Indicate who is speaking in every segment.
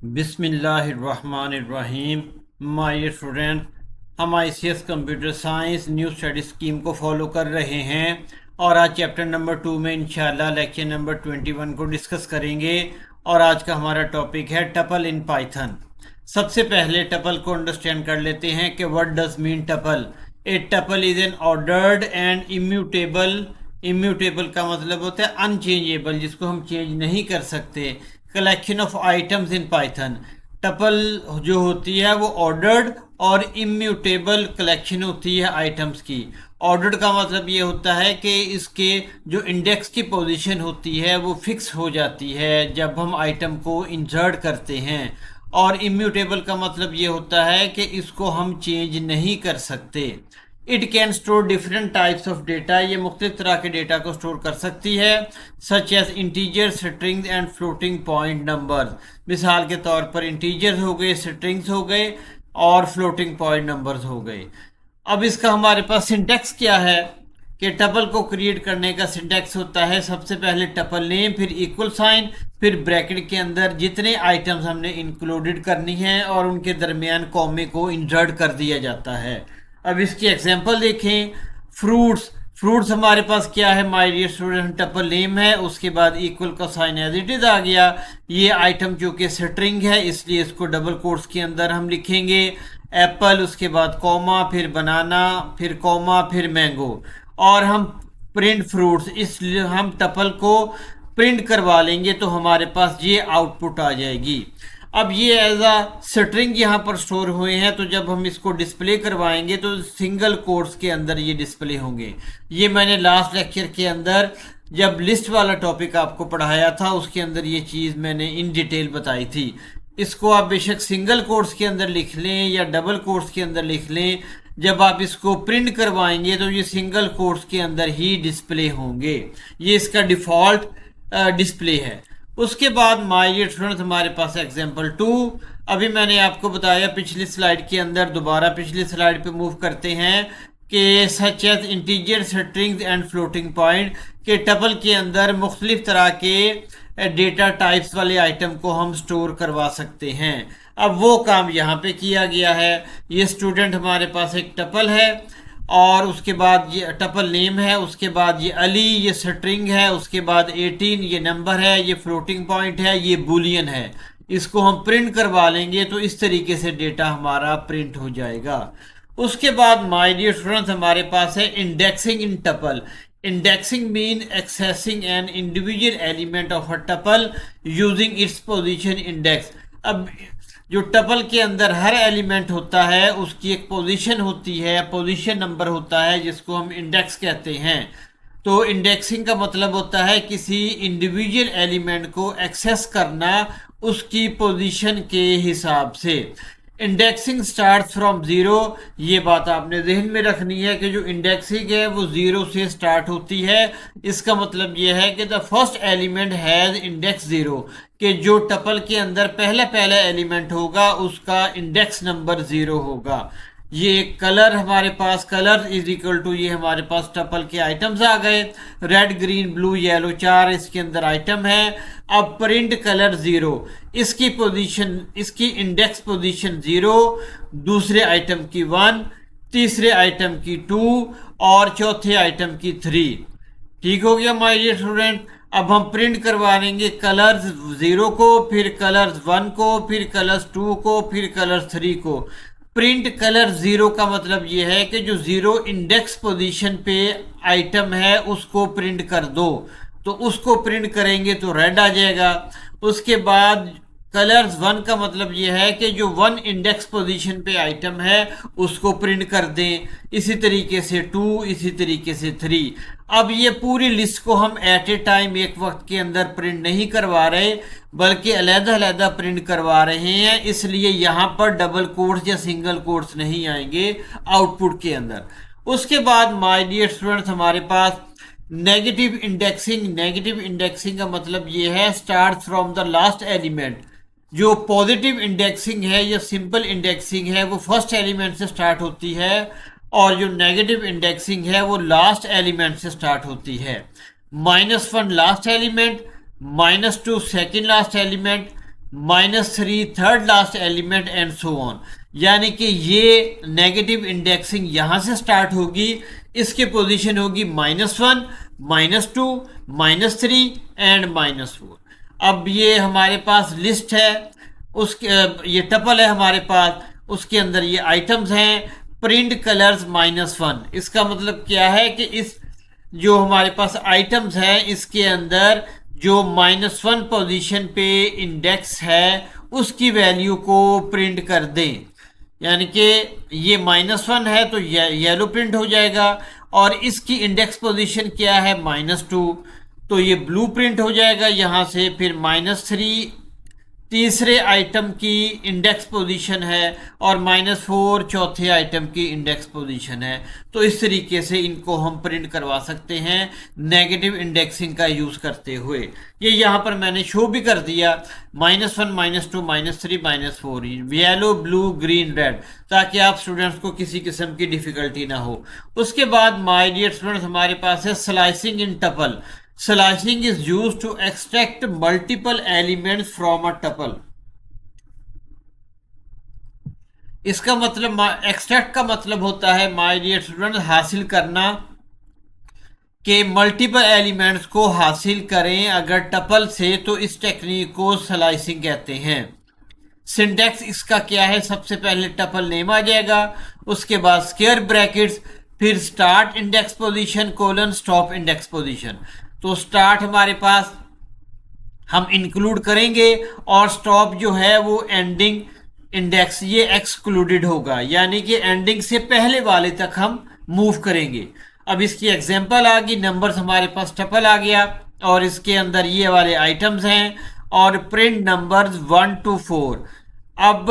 Speaker 1: बिस्मिल्लाहिर्रहमानिर्रहीम। My student, हम ICS computer science new study scheme को फॉलो कर रहे हैं और आज चैप्टर नंबर 2 में इंशाल्लाह लेक्चर नंबर 21 को डिस्कस करेंगे। और आज का हमारा टॉपिक है टपल इन पाइथन। सबसे पहले टपल को अंडरस्टैंड कर लेते हैं कि what does mean tuple. A tuple is an ordered and immutable. Immutable का मतलब होता है अनचेंजेबल, जिसको हम चेंज नहीं कर सकते। Collection of items in Python. Tuple जो होती है वो ऑर्डर्ड और इम्यूटेबल कलेक्शन होती है आइटम्स की। ऑर्डर्ड का मतलब ये होता है कि इसके जो इंडेक्स की पोजीशन होती है वो फिक्स हो जाती है जब हम आइटम को इंसर्ट करते हैं। और इम्यूटेबल का मतलब ये होता है कि इसको हम चेंज नहीं कर सकते। It can store different types of data. ये मुख्तलिफ तरह के डेटा को स्टोर कर सकती है, such as integer, strings and floating point number. मिसाल के तौर पर इंटीजर्स हो गए, स्ट्रिंग्स हो गए और फ्लोटिंग पॉइंट नंबर्स हो गए। अब इसका हमारे पास सिंटेक्स क्या है कि टपल को क्रिएट करने का सिंटेक्स होता है सबसे पहले टपल नेम, फिर इक्वल साइन, फिर ब्रैकेट के अंदर जितने आइटम्स हमने इंक्लूडेड करनी है और उनके दरमियान कॉमे को इंसर्ट कर दिया जाता है। अब इसकी एग्जांपल देखें। फ्रूट्स, फ्रूट्स हमारे पास क्या है, my dear student, tuple name है, उसके बाद इक्वल का साइन एज इट इज आ गया। ये आइटम चूंकि स्ट्रिंग है इसलिए इसको डबल कोट्स के अंदर हम लिखेंगे। एप्पल, उसके बाद कॉमा, फिर बनाना, फिर कॉमा, फिर मैंगो। और हम प्रिंट फ्रूट्स, इसलिए हम टपल को प्रिंट करवा लेंगे तो हमारे पास ये आउटपुट आ जाएगी। अब ये एज अ स्ट्रिंग यहाँ पर स्टोर हुए हैं, तो जब हम इसको डिस्प्ले करवाएंगे तो सिंगल कोट्स के अंदर ये डिस्प्ले होंगे। ये मैंने लास्ट लेक्चर के अंदर जब लिस्ट वाला टॉपिक आपको पढ़ाया था उसके अंदर ये चीज़ मैंने इन डिटेल बताई थी। इसको आप बेशक सिंगल कोट्स के अंदर लिख लें या डबल कोट्स के अंदर लिख लें, जब आप इसको प्रिंट करवाएंगे तो ये सिंगल कोट्स के अंदर ही डिस्प्ले होंगे। ये इसका डिफ़ॉल्ट डिस्प्ले है। उसके बाद माय डियर स्टूडेंट्स, हमारे पास एग्जांपल 2। अभी मैंने आपको बताया पिछली स्लाइड के अंदर, दोबारा पिछली स्लाइड पे मूव करते हैं कि such as integer, strings and floating point के टपल के अंदर मुख्तलिफ तरह के डेटा टाइप्स वाले आइटम को हम स्टोर करवा सकते हैं। अब वो काम यहाँ पे किया गया है। ये स्टूडेंट हमारे पास एक टपल है और उसके बाद ये टपल नेम है, उसके बाद ये अली, ये स्ट्रिंग है, उसके बाद 18 ये नंबर है, ये फ्लोटिंग पॉइंट है, ये बुलियन है। इसको हम प्रिंट करवा लेंगे तो इस तरीके से डेटा हमारा प्रिंट हो जाएगा। उसके बाद माय डियर स्टूडेंट्स, हमारे पास है indexing in tuple. Indexing mean accessing an individual element of a tuple using its position index. अब जो टपल के अंदर हर एलिमेंट होता है उसकी एक पोजीशन होती है, पोजीशन नंबर होता है जिसको हम इंडेक्स कहते हैं। तो इंडेक्सिंग का मतलब होता है किसी इंडिविजुअल एलिमेंट को एक्सेस करना उसकी पोजीशन के हिसाब से। Indexing start from zero. ये बात आपने जहन में रखनी है कि जो इंडेक्सिंग है वो ज़ीरो से स्टार्ट होती है। इसका मतलब ये है कि the first element has index zero, कि जो टपल के अंदर पहला एलिमेंट होगा उसका इंडेक्स नंबर 0 होगा। ये कलर हमारे पास, कलर इज इक्वल टू, ये हमारे पास टपल के आइटम्स आ गए, रेड, ग्रीन, ब्लू, येलो, 4 इसके अंदर आइटम है। अब प्रिंट कलर 0, इसकी पोजीशन, इसकी इंडेक्स पोजीशन 0, दूसरे आइटम की 1, तीसरे आइटम की 2 और चौथे आइटम की 3। ठीक हो गया माय डियर स्टूडेंट। अब हम प्रिंट करवा लेंगे कलर्स 0 को, फिर कलर्स 1 को, फिर कलर्स 2 को, फिर कलर्स 3 को। प्रिंट कलर 0 का मतलब ये है कि जो 0 इंडेक्स पोजीशन पे आइटम है उसको प्रिंट कर दो, तो उसको प्रिंट करेंगे तो रेड आ जाएगा। उसके बाद कलर्स 1 का मतलब ये है कि जो 1 इंडेक्स पोजीशन पे आइटम है उसको प्रिंट कर दें। इसी तरीके से 2, इसी तरीके से 3। अब ये पूरी लिस्ट को हम एट ए टाइम एक वक्त के अंदर प्रिंट नहीं करवा रहे बल्कि अलग-अलग प्रिंट करवा रहे हैं, इसलिए यहाँ पर डबल कोट्स या सिंगल कोट्स नहीं आएंगे आउटपुट के अंदर। उसके बाद माय डियर स्टूडेंट्स, हमारे पास नेगेटिव इंडेक्सिंग। नेगेटिव इंडेक्सिंग का मतलब ये है start from the last element. जो पॉजिटिव इंडेक्सिंग है या सिंपल इंडेक्सिंग है वो फर्स्ट एलिमेंट से स्टार्ट होती है और जो नेगेटिव इंडेक्सिंग है वो लास्ट एलिमेंट से स्टार्ट होती है। -1 last element, -2 second last element, -3 third last element and so on. यानी कि ये नेगेटिव इंडेक्सिंग यहां से स्टार्ट होगी, इसकी पोजीशन होगी -1, -2, -3 एंड -4। अब ये हमारे पास लिस्ट है, उसके ये टपल है हमारे पास, उसके अंदर ये आइटम्स हैं। प्रिंट कलर्स -1, इसका मतलब क्या है कि इस जो हमारे पास आइटम्स हैं इसके अंदर जो -1 पोजीशन पे इंडेक्स है उसकी वैल्यू को प्रिंट कर दें। यानी कि ये -1 है तो येलो प्रिंट हो जाएगा, और इसकी इंडेक्स पोजीशन क्या है -2, तो ये ब्लू प्रिंट हो जाएगा यहाँ से। फिर -3 तीसरे आइटम की इंडेक्स पोजीशन है, और -4 चौथे आइटम की इंडेक्स पोजीशन है। तो इस तरीके से इनको हम प्रिंट करवा सकते हैं नेगेटिव इंडेक्सिंग का यूज़ करते हुए। ये यहाँ पर मैंने शो भी कर दिया, -1, -2, -3, -4, येलो, ब्लू, ग्रीन, रेड, ताकि आप स्टूडेंट्स को किसी किस्म की डिफ़िकल्टी ना हो। उसके बाद माय डियर स्टूडेंट्स हमारे पास है slicing in tuple. Slicing is used to extract multiple elements from a tuple. इसका मतलब एक्सट्रैक्ट का मतलब होता है माय डियर स्टूडेंट हासिल करना, के मल्टीपल एलिमेंट्स को हासिल करें अगर टपल से, तो इस टेक्निक को स्लाइसिंग कहते हैं। सिंटेक्स इसका क्या है, सबसे पहले टपल नेम आ जाएगा, उसके बाद स्क्वायर ब्रैकेट्स, फिर start index position colon stop index position. तो स्टार्ट हमारे पास हम इंक्लूड करेंगे, और स्टॉप जो है वो एंडिंग इंडेक्स ये एक्सक्लूडेड होगा, यानी कि एंडिंग से पहले वाले तक हम मूव करेंगे। अब इसकी एग्जांपल आ गई, नंबर्स हमारे पास टपल आ गया, और इसके अंदर ये वाले आइटम्स हैं, और प्रिंट नंबर्स 1 to 4। अब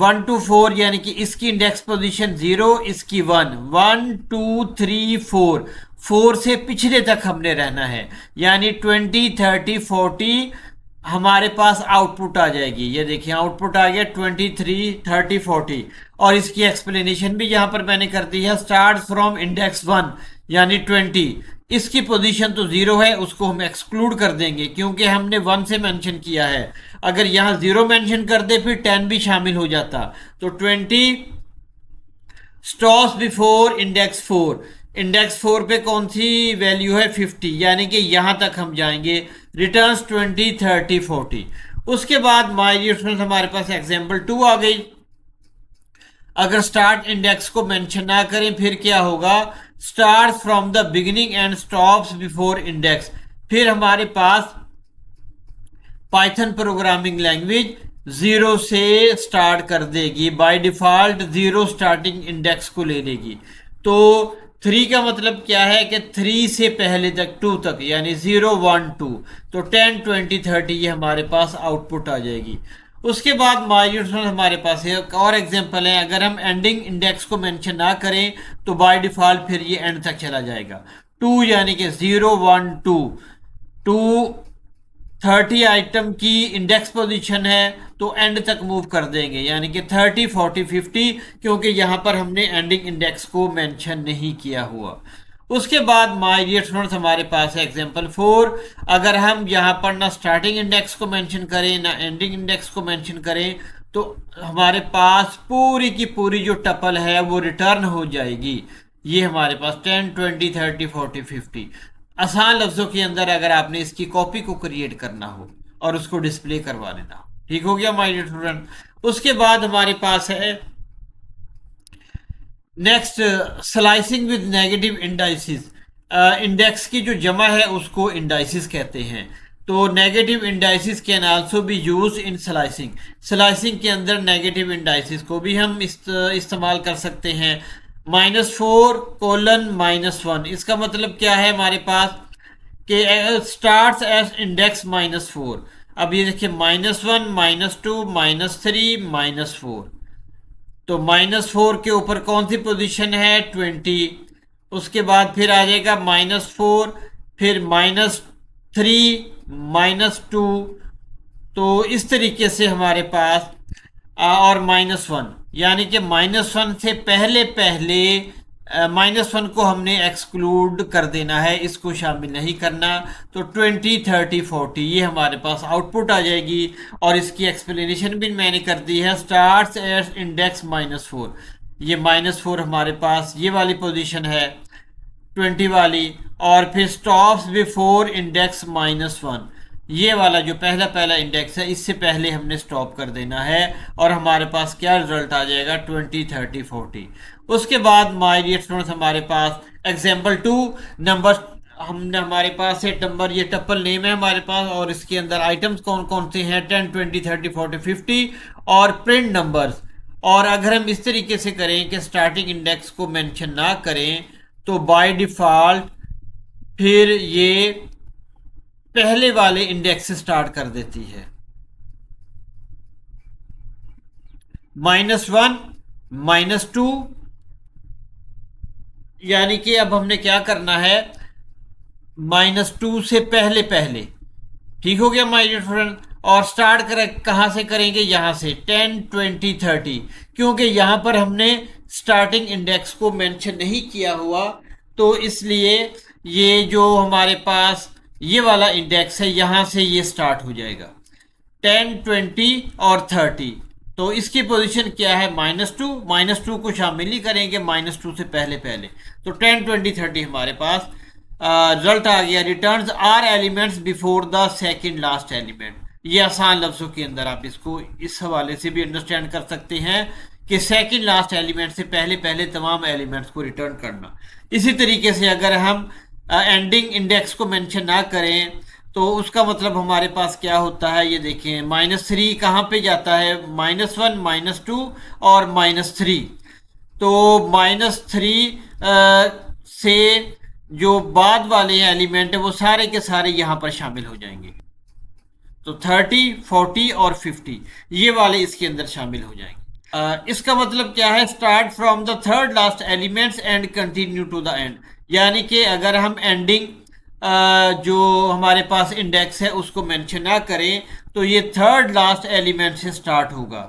Speaker 1: 1 to 4 यानी कि इसकी इंडेक्स पोजीशन 0, इसकी 1, 1 2 3 4, 4 से पिछले तक हमने रहना है, यानी 20 30 40 हमारे पास आउटपुट आ जाएगी। ये देखिए आउटपुट आ गया 23 30 40, और इसकी एक्सप्लेनेशन भी यहाँ पर मैंने कर दी है। स्टार्ट फ्रॉम इंडेक्स 1 यानी 20, इसकी पोजीशन तो 0 है, उसको हम एक्सक्लूड कर देंगे क्योंकि हमने 1 से मेंशन किया है। अगर यहाँ 0 मेंशन कर दे फिर 10 भी शामिल हो जाता। तो 20 स्टॉप्स बिफोर इंडेक्स 4, इंडेक्स 4 पे कौन सी वैल्यू है 50, यानी कि यहां तक हम जाएंगे। रिटर्न्स 20 30 40। उसके बाद माय डियर स्टूडेंट्स हमारे पास एग्जांपल 2 आ गई। अगर स्टार्ट इंडेक्स को मेंशन ना करें फिर क्या होगा, start from the beginning and stops before index. फिर हमारे पास पाइथन प्रोग्रामिंग लैंग्वेज 0 से स्टार्ट कर देगी, बाय डिफॉल्ट 0 स्टार्टिंग इंडेक्स को ले लेगी। तो 3 का मतलब क्या है कि 3 से पहले तक 2 तक, यानी 0 1 2, तो 10 20 30 ये हमारे पास आउटपुट आ जाएगी। उसके बाद माइलस्टोन हमारे पास एक और एग्जांपल है, अगर हम एंडिंग इंडेक्स को मेंशन ना करें तो बाय डिफॉल्ट फिर ये एंड तक चला जाएगा। 2 यानी कि 0 1 2, 2 30 आइटम की इंडेक्स पोजीशन है तो एंड तक मूव कर देंगे, यानी कि 30 40 50, क्योंकि यहाँ पर हमने एंडिंग इंडेक्स को मेंशन नहीं किया हुआ। उसके बाद माय डियर स्टूडेंट्स हमारे पास है एग्जांपल 4। अगर हम यहाँ पर ना स्टार्टिंग इंडेक्स को मेंशन करें ना एंडिंग इंडेक्स को मेंशन करें तो हमारे पास पूरी की पूरी जो टपल है वो रिटर्न हो जाएगी। ये हमारे पास 10 20 30 40 50। आसान लफ्जों के अंदर अगर आपने इसकी कॉपी को क्रिएट करना हो और उसको डिस्प्ले करवा लेना हो, ठीक हो गया माय डियर स्टूडेंट। उसके बाद हमारे पास है next slicing with negative indices. Index की जो जमा है उसको इंडाइसिस कहते हैं। तो negative indices can also be use in slicing. Slicing के अंदर नेगेटिव इंडाइसिस को भी हम इस्तेमाल कर सकते हैं। -4 कोलन -1, इसका मतलब क्या है हमारे पास कि स्टार्ट्स एज इंडेक्स -4। अब ये देखिए -1 -2 -3 -4, तो -4 के ऊपर कौन सी पोजीशन है 20। उसके बाद फिर आ जाएगा -4, फिर -3 -2, तो इस तरीके से हमारे पास और -1, यानी कि -1 से पहले पहले -1 को हमने एक्सक्लूड कर देना है, इसको शामिल नहीं करना। तो 20, 30, 40 ये हमारे पास आउटपुट आ जाएगी। और इसकी एक्सप्लेनेशन भी मैंने कर दी है। स्टार्ट्स एट इंडेक्स -4, ये -4 हमारे पास ये वाली पोजीशन है 20 वाली। और फिर स्टॉप्स बिफोर इंडेक्स -1, ये वाला जो पहला इंडेक्स है इससे पहले हमने स्टॉप कर देना है। और हमारे पास क्या रिजल्ट आ जाएगा 20, 30, 40। उसके बाद माय डियर स्टूडेंट्स हमारे पास एग्जाम्पल 2 नंबर, हमने हमारे पास है नंबर, ये टप्पल नेम है हमारे पास। और इसके अंदर आइटम्स कौन कौन से हैं 10, 20, 30, 40, 50 और प्रिंट नंबर्स। और अगर हम इस तरीके से करें कि स्टार्टिंग इंडेक्स को मेंशन ना करें तो बाय डिफ़ॉल्ट फिर ये पहले वाले इंडेक्स से स्टार्ट कर देती है। -1, -2, यानी कि अब हमने क्या करना है -2 से पहले पहले। ठीक हो गया माय डियर फ्रेंड। और स्टार्ट कहाँ से करेंगे, यहाँ से 10, 20, 30, क्योंकि यहाँ पर हमने स्टार्टिंग इंडेक्स को मेंशन नहीं किया हुआ, तो इसलिए ये जो हमारे पास ये वाला इंडेक्स है यहाँ से ये स्टार्ट हो जाएगा 10, 20 और 30। तो इसकी पोजीशन क्या है -2 को शामिल नहीं करेंगे -2 से पहले पहले। तो 10, 20, 30 हमारे पास रिजल्ट आ गया। Returns are elements before the second last element. ये आसान लफ्जों के अंदर आप इसको इस हवाले से भी अंडरस्टैंड कर सकते हैं कि सेकंड लास्ट एलिमेंट से पहले पहले तमाम एलिमेंट्स को रिटर्न करना। इसी तरीके से अगर हम एंडिंग इंडेक्स को मेंशन ना करें तो उसका मतलब हमारे पास क्या होता है, ये देखें -3 कहाँ पे जाता है, -1, -2 और -3। तो -3 से जो बाद वाले एलिमेंट है वो सारे के सारे यहाँ पर शामिल हो जाएंगे। तो 30, 40 और 50 ये वाले इसके अंदर शामिल हो जाएंगे। इसका मतलब क्या है, start from the third last elements and continue to the end. यानी कि अगर हम एंडिंग जो हमारे पास इंडेक्स है उसको मेंशन ना करें तो ये थर्ड लास्ट एलिमेंट से स्टार्ट होगा।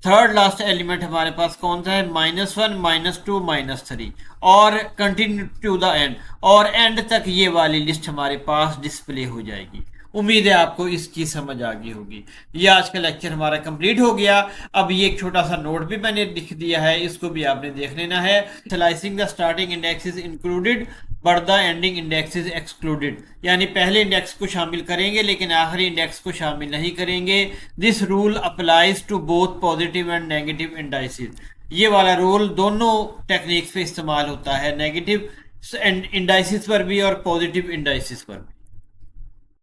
Speaker 1: थर्ड लास्ट एलिमेंट हमारे पास कौन सा है, -1, -2, -3 और कंटिन्यू टू द एंड, और एंड तक ये वाली लिस्ट हमारे पास डिस्प्ले हो जाएगी। उम्मीद है आपको इसकी समझ आ गई होगी। ये आज का लेक्चर हमारा कंप्लीट हो गया। अब ये एक छोटा सा नोट भी मैंने लिख दिया है, इसको भी आपने देख लेना है। Slicing the starting indexes included but the ending indexes excluded, यानी पहले इंडेक्स को शामिल करेंगे लेकिन आखिरी इंडेक्स को शामिल नहीं करेंगे। This rule applies to both positive and negative indices. ये वाला रूल दोनों टेक्निक्स पे इस्तेमाल होता है, नेगेटिव इंडाइसिस पर भी और पॉजिटिव इंडाइसिस पर।